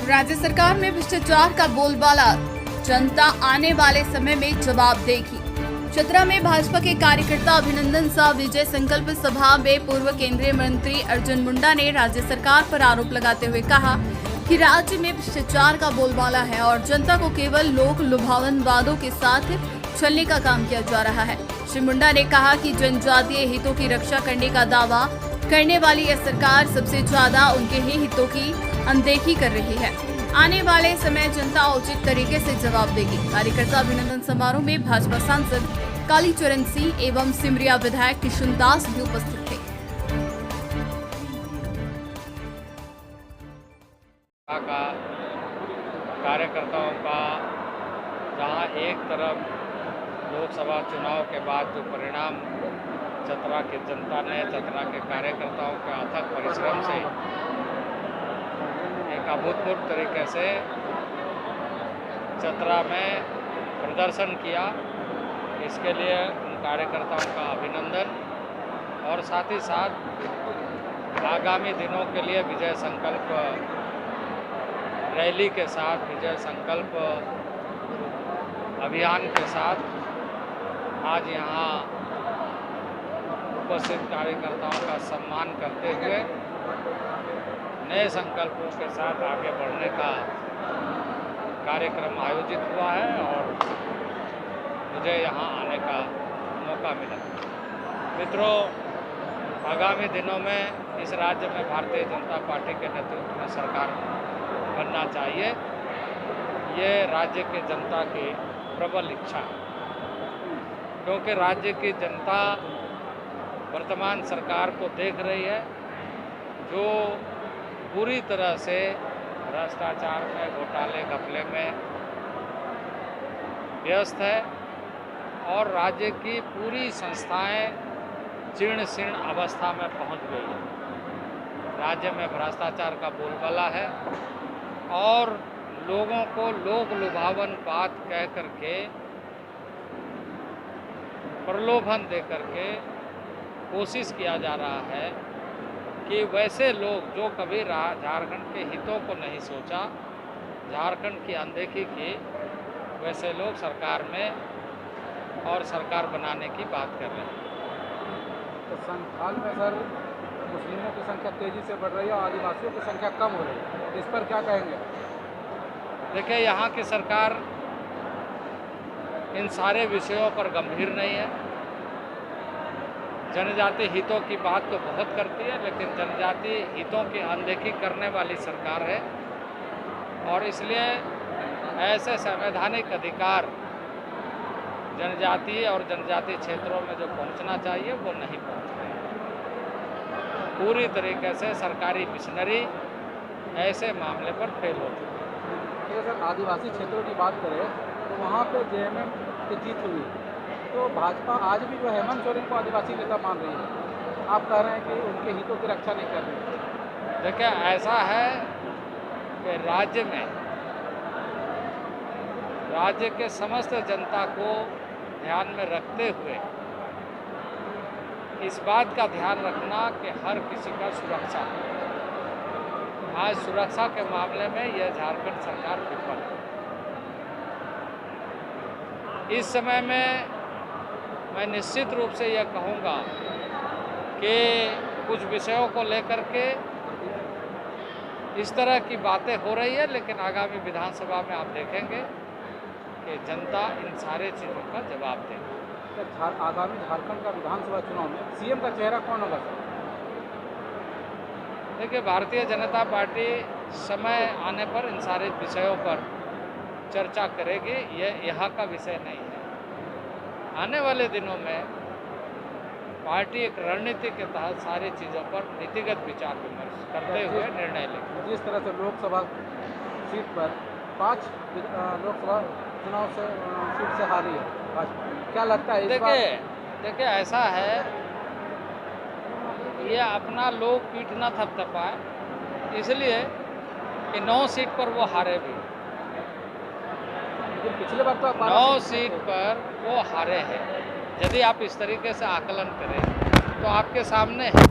राज्य सरकार में भ्रष्टाचार का बोलबाला, जनता आने वाले समय में जवाब देगी। चतरा में भाजपा के कार्यकर्ता अभिनंदन शाह विजय संकल्प सभा में पूर्व केंद्रीय मंत्री अर्जुन मुंडा ने राज्य सरकार पर आरोप लगाते हुए कहा कि राज्य में भ्रष्टाचार का बोलबाला है और जनता को केवल लोक लुभावन वादों के साथ छलने का काम किया जा रहा है। श्री मुंडा ने कहा कि जनजातीय हितों की रक्षा करने का दावा करने वाली यह सरकार सबसे ज्यादा उनके ही हितों की अनदेखी कर रही है। आने वाले समय जनता उचित तरीके से जवाब देगी। कार्यकर्ता अभिनंदन समारोह में भाजपा सांसद कालीचरण सिंह एवं सिमरिया विधायक किशुन दास भी उपस्थित थे। कार्यकर्ताओं का जहां एक तरफ लोकसभा चुनाव के बाद जो परिणाम चतरा की जनता ने, चतरा के कार्यकर्ताओं के अथक परिश्रम से एक अभूतपूर्व तरीके से चतरा में प्रदर्शन किया, इसके लिए उन कार्यकर्ताओं का अभिनंदन। और साथ ही साथ आगामी दिनों के लिए विजय संकल्प रैली के साथ, विजय संकल्प अभियान के साथ आज यहाँ उपस्थित कार्यकर्ताओं का सम्मान करते हुए नए संकल्पों के साथ आगे बढ़ने का कार्यक्रम आयोजित हुआ है और मुझे यहाँ आने का मौका मिला। मित्रों, आगामी दिनों में इस राज्य में भारतीय जनता पार्टी के नेतृत्व में सरकार बनना चाहिए। ये राज्य की जनता की प्रबल इच्छा है, क्योंकि राज्य की जनता वर्तमान सरकार को देख रही है जो पूरी तरह से भ्रष्टाचार में, घोटाले घपले में व्यस्त है और राज्य की पूरी संस्थाएं जीर्ण शीर्ण अवस्था में पहुंच गई है। राज्य में भ्रष्टाचार का बोलबाला है और लोगों को लोक लुभावन बात कह करके, प्रलोभन दे करके कोशिश किया जा रहा है कि वैसे लोग जो कभी झारखंड के हितों को नहीं सोचा, झारखंड की अनदेखी की, वैसे लोग सरकार में और सरकार बनाने की बात कर रहे हैं। तो संथाल में सर मुस्लिमों की संख्या तेजी से बढ़ रही है और आदिवासियों की संख्या कम हो रही है, इस पर क्या कहेंगे? देखिए, यहाँ की सरकार इन सारे विषयों पर गंभीर नहीं है। जनजाति हितों की बात तो बहुत करती है, लेकिन जनजाति हितों की अनदेखी करने वाली सरकार है और इसलिए ऐसे संवैधानिक अधिकार जनजातीय और जनजातीय क्षेत्रों में जो पहुंचना चाहिए वो नहीं पहुंच रहे। पूरी तरीके से सरकारी मिशनरी ऐसे मामले पर फेल होती है। सर, आदिवासी क्षेत्रों की बात करें तो वहाँ पे जेएमएम की जीत हुई, तो भाजपा आज भी जो हेमंत सोरेन को आदिवासी नेता मान रही है। आप कह रहे हैं कि उनके हितों की रक्षा नहीं कर रही। देखिए, ऐसा है कि राज्य में राज्य के समस्त जनता को ध्यान में रखते हुए इस बात का ध्यान रखना कि हर किसी का सुरक्षा, आज सुरक्षा के मामले में यह झारखंड सरकार विफल है। इस समय में मैं निश्चित रूप से यह कहूँगा कि कुछ विषयों को लेकर के इस तरह की बातें हो रही है, लेकिन आगामी विधानसभा में आप देखेंगे कि जनता इन सारे चीज़ों का जवाब देगी। तो आगामी झारखंड का विधानसभा चुनाव में सीएम का चेहरा कौन होगा? देखिए, भारतीय जनता पार्टी समय आने पर इन सारे विषयों पर चर्चा करेगी, यह यहाँ का विषय नहीं है। आने वाले दिनों में पार्टी एक रणनीति के तहत सारी चीज़ों पर नीतिगत विचार विमर्श करते हुए निर्णय लेगी। जिस तरह से लोकसभा सीट पर 5 लोकसभा चुनाव से सीट से हारी है भाजपा, क्या लगता है? देखिए, ऐसा है, ये अपना लोग पीठ न थपथपाए, इसलिए कि 9 सीट पर वो हारे भी। पिछले बार तो 9 सीट पर वो हारे हैं। यदि आप इस तरीके से आकलन करें तो आपके सामने है